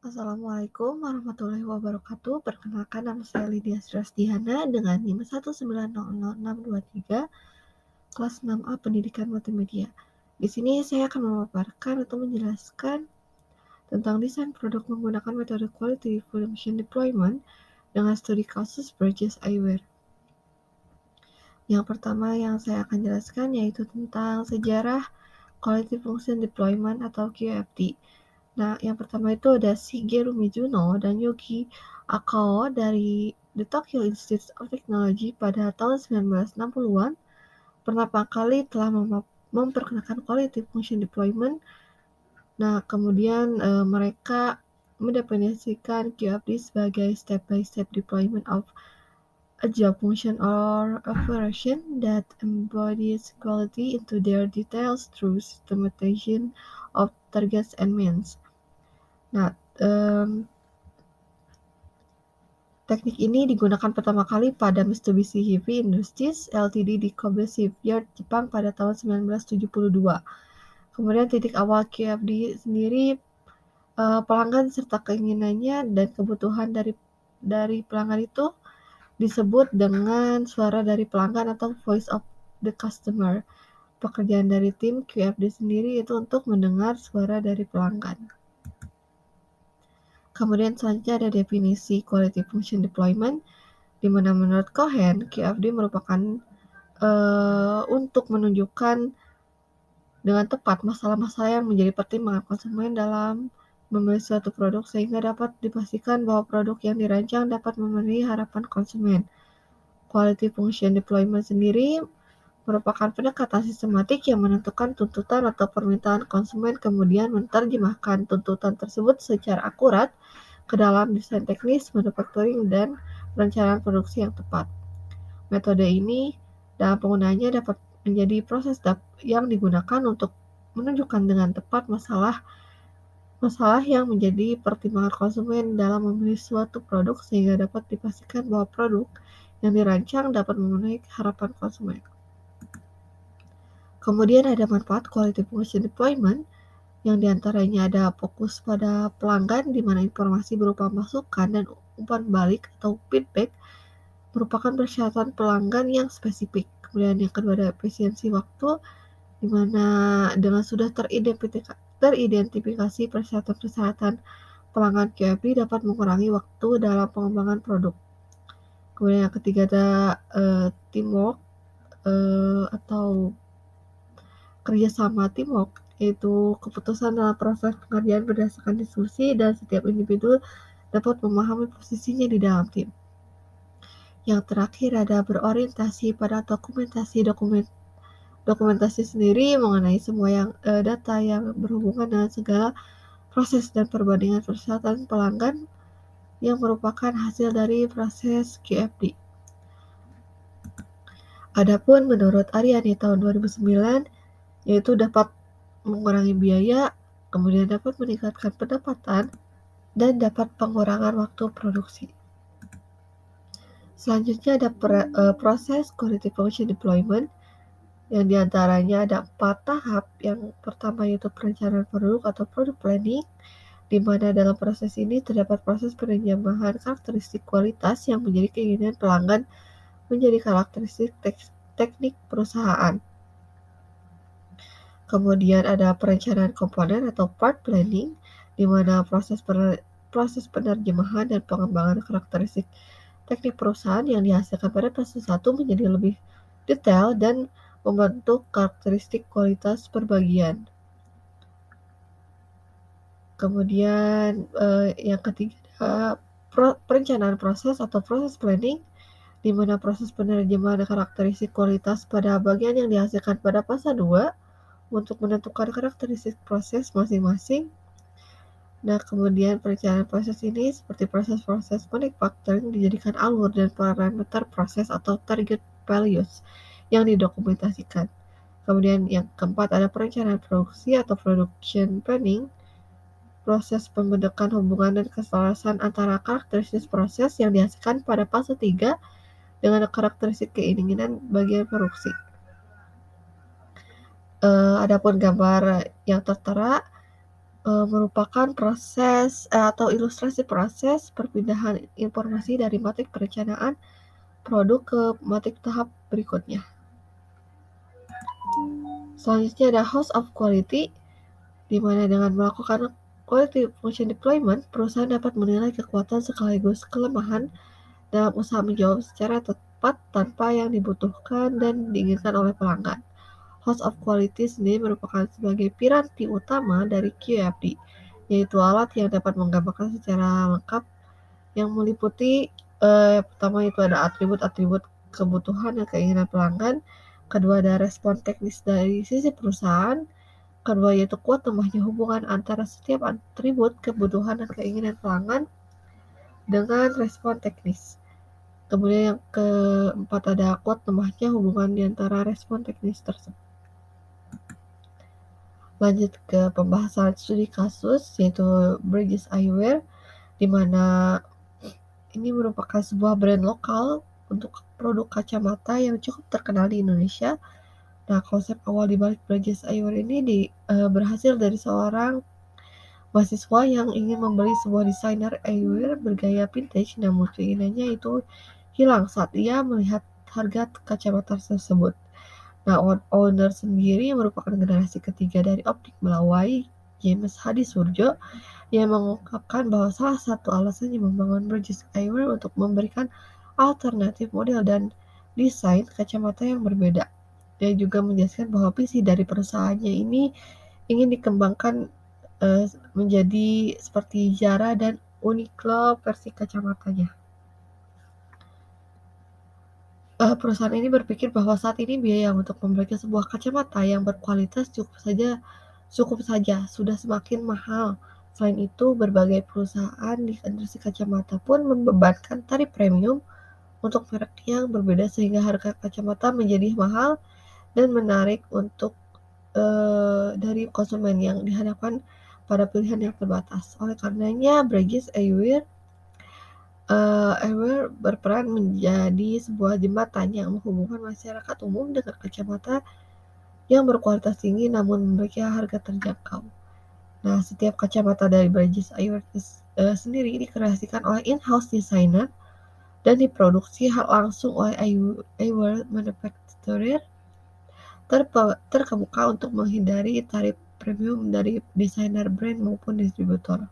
Assalamualaikum warahmatullahi wabarakatuh. Perkenalkan, nama saya Lydia Srasdiana dengan NIM 1900623, kelas 6A Pendidikan Multimedia. Di sini saya akan memaparkan atau menjelaskan tentang desain produk menggunakan metode Quality Function Deployment dengan studi kasus Burgess Eyewear. Yang pertama yang saya akan jelaskan yaitu tentang sejarah Quality Function Deployment atau QFD. Nah, yang pertama itu ada Shigeru Mizuno dan Yogi Akao dari The Tokyo Institute of Technology pada tahun 1960-an pertama kali telah memperkenalkan Quality Function Deployment. Nah, kemudian mereka mendefinisikan QFD sebagai step-by-step deployment of a job function or operation that embodies quality into their details through systematization of targets and means. Nah, teknik ini digunakan pertama kali pada Mitsubishi Heavy Industries Ltd. Di Kobe Shipyard, Jepang pada tahun 1972. Kemudian titik awal QFD sendiri pelanggan serta keinginannya dan kebutuhan dari pelanggan itu disebut dengan suara dari pelanggan atau voice of the customer. Pekerjaan dari tim QFD sendiri itu untuk mendengar suara dari pelanggan. Kemudian selanjutnya ada definisi Quality Function Deployment, di mana menurut Cohen, QFD merupakan untuk menunjukkan dengan tepat masalah-masalah yang menjadi pertimbangan konsumen dalam memilih suatu produk sehingga dapat dipastikan bahwa produk yang dirancang dapat memenuhi harapan konsumen. Quality Function Deployment sendiri merupakan pendekatan sistematik yang menentukan tuntutan atau permintaan konsumen, kemudian menerjemahkan tuntutan tersebut secara akurat ke dalam desain teknis, manufacturing, dan perencanaan produksi yang tepat. Metode ini dalam penggunaannya dapat menjadi proses yang digunakan untuk menunjukkan dengan tepat masalah yang menjadi pertimbangan konsumen dalam memilih suatu produk sehingga dapat dipastikan bahwa produk yang dirancang dapat memenuhi harapan konsumen. Kemudian ada manfaat Quality Function Deployment, yang diantaranya ada fokus pada pelanggan, di mana informasi berupa masukan dan umpan balik atau feedback merupakan persyaratan pelanggan yang spesifik. Kemudian yang kedua ada efisiensi waktu, di mana dengan sudah teridentifikasi persyaratan-persyaratan pelanggan QFD dapat mengurangi waktu dalam pengembangan produk. Kemudian yang ketiga ada teamwork atau kerjasama teamwork, yaitu keputusan dalam proses pengerjaan berdasarkan diskusi dan setiap individu dapat memahami posisinya di dalam tim. Yang terakhir ada berorientasi pada dokumentasi sendiri mengenai semua data yang berhubungan dengan segala proses dan perbandingan persyaratan pelanggan yang merupakan hasil dari proses QFD. Adapun menurut Aryani tahun 2009, yaitu dapat mengurangi biaya, kemudian dapat meningkatkan pendapatan, dan dapat pengurangan waktu produksi. Selanjutnya ada proses Quality Function Deployment, yang diantaranya ada 4 tahap. Yang pertama yaitu perencanaan produk atau product planning, di mana dalam proses ini terdapat proses penerjemahan karakteristik kualitas yang menjadi keinginan pelanggan menjadi karakteristik teknik perusahaan. Kemudian ada perencanaan komponen atau part planning, di mana proses penerjemahan dan pengembangan karakteristik teknik perusahaan yang dihasilkan pada fase 1 menjadi lebih detail dan membentuk karakteristik kualitas per bagian. Kemudian yang ketiga perencanaan proses atau proses planning, di mana proses penerjemahan karakteristik kualitas pada bagian yang dihasilkan pada fase 2 untuk menentukan karakteristik proses masing-masing. Nah, kemudian perencanaan proses ini seperti proses manufacturing dijadikan alur dan parameter proses atau target values yang didokumentasikan. Kemudian yang keempat ada perencanaan produksi atau production planning, proses pembentukan hubungan dan keselarasan antara karakteristik proses yang dihasilkan pada fase 3 dengan karakteristik keinginan bagian produksi. Adapun gambar yang tertera merupakan proses atau ilustrasi proses perpindahan informasi dari matrik perencanaan produk ke matrik tahap berikutnya. Selanjutnya ada host of quality, di mana dengan melakukan quality function deployment, perusahaan dapat menilai kekuatan sekaligus kelemahan dalam usaha menjawab secara tepat tanpa yang dibutuhkan dan diinginkan oleh pelanggan. Host of quality sendiri merupakan sebagai piranti utama dari QFD, yaitu alat yang dapat menggambarkan secara lengkap yang meliputi pertama itu ada atribut-atribut kebutuhan dan keinginan pelanggan, kedua ada respon teknis dari sisi perusahaan, kedua yaitu kuat lemahnya hubungan antara setiap atribut kebutuhan dan keinginan pelanggan dengan respon teknis. Kemudian yang keempat ada kuat lemahnya hubungan di antara respon teknis tersebut. Lanjut ke pembahasan studi kasus yaitu Bridges Eyewear, di mana ini merupakan sebuah brand lokal untuk produk kacamata yang cukup terkenal di Indonesia. Nah, konsep awal di balik Bridges Eyewear ini berhasil dari seorang mahasiswa yang ingin membeli sebuah desainer eyewear bergaya vintage, namun keinginannya itu hilang saat ia melihat harga kacamata tersebut. Nah, owner sendiri yang merupakan generasi ketiga dari optik Melawai, James Hadi Surjo, yang mengungkapkan bahwa salah satu alasannya membangun Bridges Eyewear untuk memberikan alternatif model dan desain kacamata yang berbeda. Dia juga menjelaskan bahwa visi dari perusahaannya ini ingin dikembangkan menjadi seperti Zara dan Uniqlo versi kacamatanya. Perusahaan ini berpikir bahwa saat ini biaya untuk memiliki sebuah kacamata yang berkualitas cukup saja sudah semakin mahal. Selain itu, berbagai perusahaan di industri kacamata pun membebankan tarif premium untuk merek yang berbeda sehingga harga kacamata menjadi mahal dan menarik untuk dari konsumen yang dihadapkan pada pilihan yang terbatas. Oleh karenanya, Bridges Eyewear berperan menjadi sebuah jembatan yang menghubungkan masyarakat umum dengan kacamata yang berkualitas tinggi namun memiliki harga terjangkau. Nah, setiap kacamata dari Bridges Eyewear sendiri dikreasikan oleh in-house designer dan diproduksi langsung oleh eyewear manufacturer terkemuka untuk menghindari tarif premium dari desainer brand maupun distributor.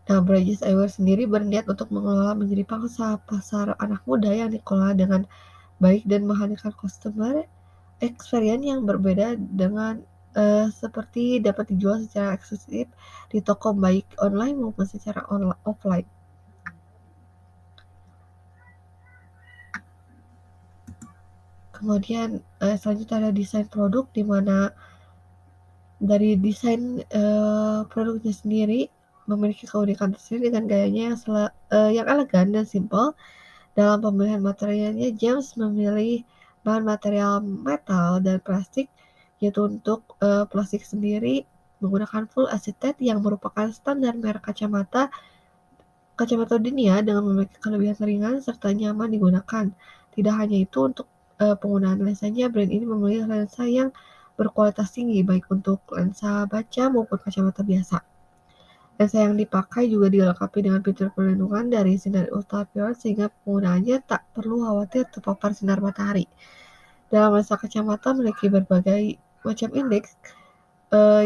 Nah, Bridges Eyewear sendiri berniat untuk mengelola menjadi pangsa pasar anak muda yang dikelola dengan baik dan menghadirkan customer experience yang berbeda dengan seperti dapat dijual secara eksklusif di toko baik online maupun secara offline. Kemudian selanjutnya ada desain produk, di mana dari desain produknya sendiri memiliki keunikan tersendiri dengan gayanya yang elegan dan simpel. Dalam pemilihan materialnya, James memilih bahan material metal dan plastik, yaitu untuk plastik sendiri menggunakan full acetate yang merupakan standar merek kacamata dunia dengan memiliki kelebihan ringan serta nyaman digunakan. Tidak hanya itu, untuk penggunaan lensanya, brand ini memilih lensa yang berkualitas tinggi baik untuk lensa baca maupun kacamata biasa. Lensa yang dipakai juga dilengkapi dengan fitur perlindungan dari sinar ultraviolet sehingga penggunaannya tak perlu khawatir terpapar sinar matahari. Dalam lensa kacamata memiliki berbagai macam indeks,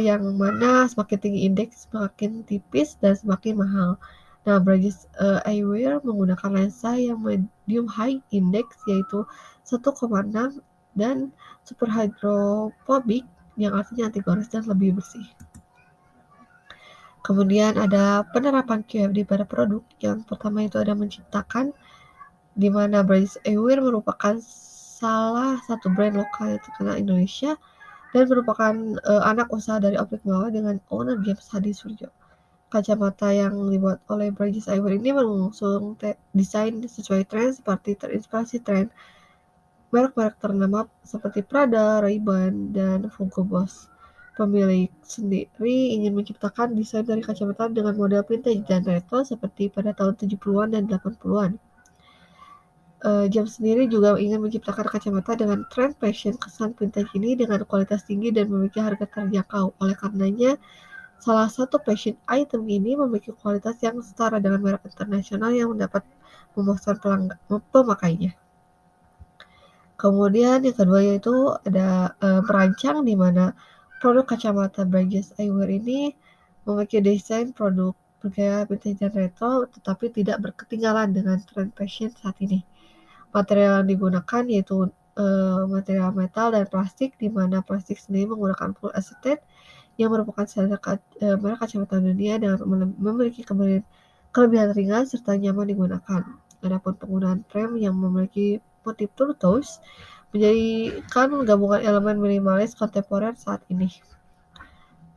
yang mana semakin tinggi indeks semakin tipis dan semakin mahal. Nah, Bridges Eyewear menggunakan lensa yang medium high index yaitu 1,6 dan super hydrophobic yang artinya anti gores dan lebih bersih. Kemudian ada penerapan QFD pada produk. Yang pertama itu ada menciptakan, di mana Bridges Eyewear merupakan salah satu brand lokal yang terkenal Indonesia dan merupakan anak usaha dari Optik Mawar dengan owner James Hadi Surjo. Kacamata yang dibuat oleh Bridges Eyewear ini mengusung desain sesuai tren seperti terinspirasi tren merek-merek ternama seperti Prada, Ray-Ban, dan Funko Boss. Pemilik sendiri ingin menciptakan desain dari kacamata dengan model vintage dan retro seperti pada tahun 70-an dan 80-an. Jam sendiri juga ingin menciptakan kacamata dengan tren fashion kesan vintage ini dengan kualitas tinggi dan memiliki harga terjangkau. Oleh karenanya, salah satu fashion item ini memiliki kualitas yang setara dengan merek internasional yang dapat memuaskan pemakainya. Kemudian yang kedua yaitu ada merancang, di mana produk kacamata Brages Eyewear ini memiliki desain produk bergaya vintage dan retro, tetapi tidak berketinggalan dengan tren fashion saat ini. Material yang digunakan yaitu material metal dan plastik, di mana plastik sendiri menggunakan full acetate yang merupakan standar merek kacamata dunia dengan memiliki kelebihan ringan serta nyaman digunakan. Adapun penggunaan frame yang memiliki motif turquoise menjadikan gabungan elemen minimalis kontemporer saat ini.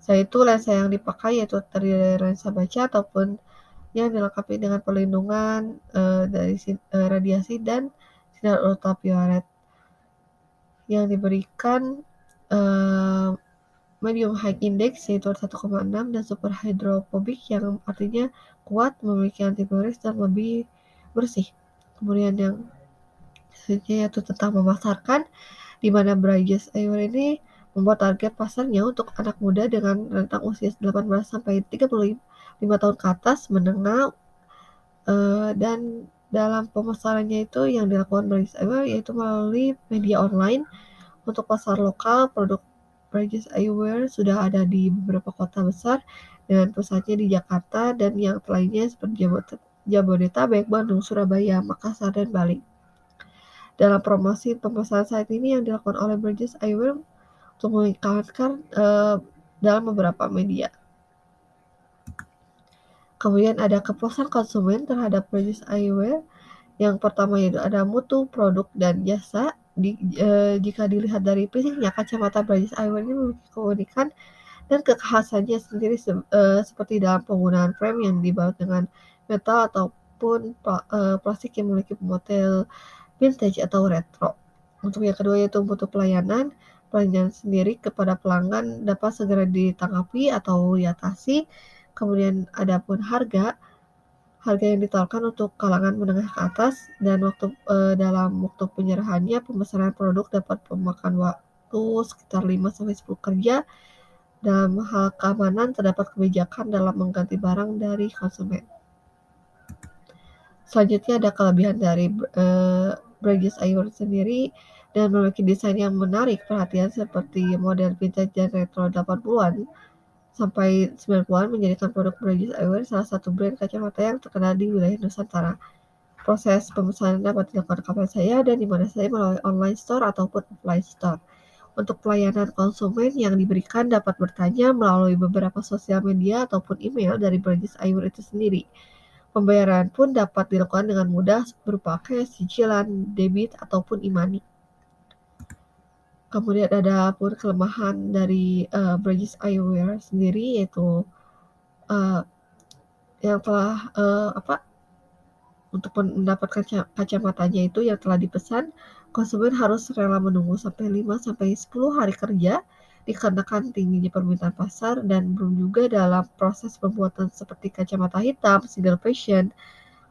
Selain itu, lensa yang dipakai yaitu terdiri dari lensa baca ataupun yang dilengkapi dengan perlindungan dari radiasi dan sinar ultraviolet yang diberikan uh, medium high index yaitu 1,6 dan super hydrophobic yang artinya kuat, memiliki antivirus dan lebih bersih. Kemudian yang selanjutnya yaitu tentang memasarkan, di mana Brages Eyewear ini membuat target pasarnya untuk anak muda dengan rentang usia 18 sampai 35 tahun ke atas, menengah, dan dalam pemasarannya itu yang dilakukan Brages Eyewear yaitu melalui media online. Untuk pasar lokal, produk Brages Eyewear sudah ada di beberapa kota besar dengan pusatnya di Jakarta dan yang lainnya seperti Jabodetabek, Bandung, Surabaya, Makassar, dan Bali. Dalam promosi pemasaran saat ini yang dilakukan oleh Brages Eyewear untuk mengiklankan dalam beberapa media. Kemudian ada kepuasan konsumen terhadap Brages Eyewear. Yang pertama yaitu ada mutu produk dan jasa. Jika dilihat dari fisiknya, kacamata Brages Eyewear ini memiliki keunikan dan kekhasannya sendiri, seperti dalam penggunaan frame yang dibaut dengan metal ataupun plastik yang memiliki model vintage atau retro. Untuk yang kedua yaitu mutu pelayanan. Pelayanan sendiri kepada pelanggan dapat segera ditanggapi atau diatasi. Kemudian adapun harga yang ditawarkan untuk kalangan menengah ke atas, dan dalam waktu penyerahannya pemesanan produk dapat memakan waktu sekitar 5-10 kerja. Dalam hal keamanan, terdapat kebijakan dalam mengganti barang dari konsumen. Selanjutnya ada kelebihan dari Brages Eyewear sendiri dan memiliki desain yang menarik perhatian seperti model vintage dan retro 80-an sampai 90-an, menjadikan produk Brages Eyewear salah satu brand kacamata yang terkenal di wilayah Nusantara. Proses pemesanan dapat dilakukan kapan saja dan di mana saja melalui online store ataupun offline store. Untuk pelayanan konsumen yang diberikan dapat bertanya melalui beberapa sosial media ataupun email dari Brages Eyewear itu sendiri. Pembayaran pun dapat dilakukan dengan mudah berupa cash, cicilan, debit, ataupun e-money. Kemudian ada pun kelemahan dari Brages Eyewear sendiri yaitu yang telah untuk mendapatkan kacamatanya itu yang telah dipesan, konsumen harus rela menunggu sampai 5-10 hari kerja dikarenakan tingginya permintaan pasar, dan belum juga dalam proses pembuatan seperti kacamata hitam, single fashion,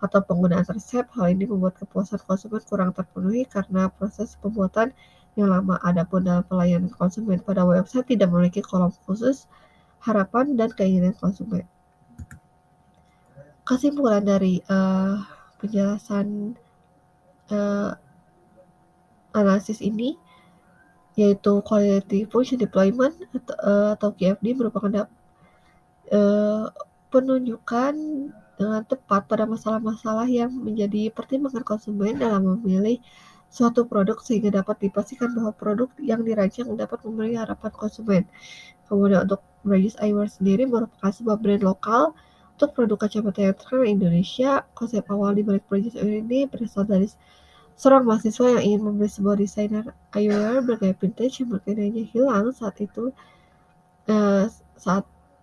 atau penggunaan resep. Hal ini membuat kepuasan konsumen kurang terpenuhi karena proses pembuatan yang lama. Adapun dalam pelayanan konsumen, pada website tidak memiliki kolom khusus harapan dan keinginan konsumen. Kesimpulan dari penjelasan analisis ini yaitu Quality Function Deployment atau QFD merupakan penunjukan dengan tepat pada masalah-masalah yang menjadi pertimbangan konsumen dalam memilih suatu produk sehingga dapat dipastikan bahwa produk yang dirancang dapat memenuhi harapan konsumen. Kemudian untuk Brages Eyewear sendiri merupakan sebuah brand lokal untuk produk kacamata yang terkenal di Indonesia. Konsep awal di balik Brages Eyewear ini berasal dari seorang mahasiswa yang ingin membeli sebuah desainer eyewear bergaya vintage yang bergayanya hilang saat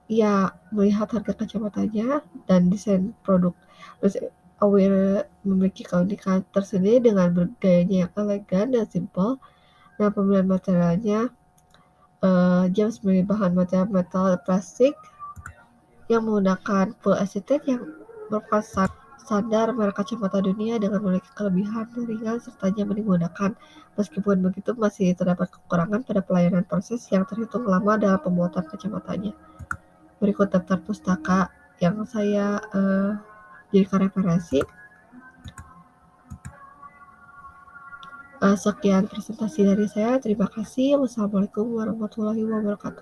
ia melihat harga kacamatanya dan desain produk. Eyewear memiliki keunikan tersendiri dengan gayanya yang elegan dan simple. Nah, pemilihan materialnya, James memilih bahan material metal plastik yang menggunakan full acetate yang merupakan standar merek kacamata dunia dengan memiliki kelebihan ringan sertanya digunakan. Meskipun begitu, masih terdapat kekurangan pada pelayanan proses yang terhitung lama dalam pembuatan kacamatanya. Berikut daftar pustaka yang saya jadikan referensi. Sekian presentasi dari saya. Terima kasih. Wassalamualaikum warahmatullahi wabarakatuh.